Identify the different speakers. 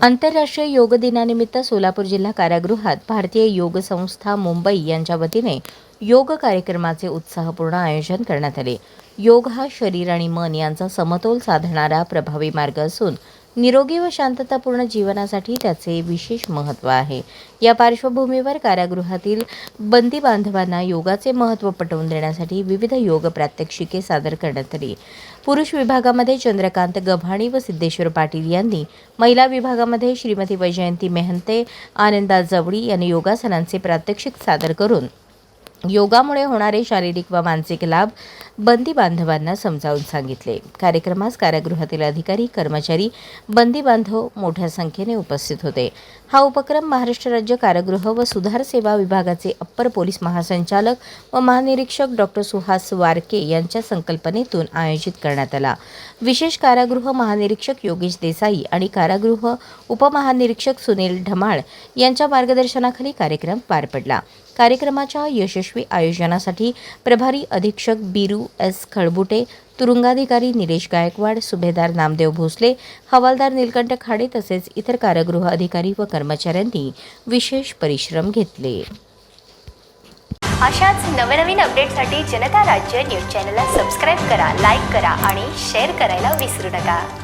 Speaker 1: आंतरराष्ट्रीय योग दिनानिमित्त सोलापूर जिल्हा कारागृहात भारतीय योग संस्था मुंबई यांच्या वतीने योग कार्यक्रमाचे उत्साहपूर्ण आयोजन करण्यात आले. योग हा शरीर आणि मन यांचा समतोल साधणारा प्रभावी मार्ग असून निरोगी व शांततापूर्ण जीवनासाठी त्याचे विशेष महत्त्व आहे. या पार्श्वभूमीवर कारागृहातील बंदी बांधवांना योगाचे महत्त्व पटवून देण्यासाठी विविध योग प्रात्यक्षिके सादर करण्यात आली. पुरुष विभागामध्ये चंद्रकांत गव्हाणी व सिद्धेश्वर पाटील यांनी, महिला विभागामध्ये श्रीमती वैजयंती मेहंते, आनंदा जवडी यांनी योगासनांचे प्रात्यक्षिक सादर करून योगामुळे होणारे शारीरिक व मानसिक लाभ बंदी बांधवांना समजावून सांगितले. कार्यक्रमास कारागृहातील अधिकारी, कर्मचारी, बंदी बांधव मोठ्या संख्येने उपस्थित होते. हा उपक्रम महाराष्ट्र राज्य कारागृह व सुधार सेवा विभागाचे अप्पर पोलीस महासंचालक व महानिरीक्षक डॉ. सुहास वारके यांच्या संकल्पनेतून आयोजित करण्यात आला. विशेष कारागृह महानिरीक्षक योगेश देसाई आणि कारागृह उपमहानिरीक्षक सुनील ढमाळ यांच्या मार्गदर्शनाखाली कार्यक्रम पार पडला. कार्यक्रमाच्या यशस्वी आयोजनासाठी प्रभारी अधीक्षक बीरू एस खळबुटे, तुरुंगाधिकारी निलेश गायकवाड, सुभेदार नामदेव भोसले, हवालदार नीलकंठ खाडे तसेच इतर कारागृह अधिकारी व कर्मचाऱ्यांनी विशेष परिश्रम घेतले.
Speaker 2: अशाच नवनवीन अपडेटसाठी जनता राज्य न्यूज चॅनलला सबस्क्राईब करा, लाईक करा आणि शेअर करायला विसरू नका.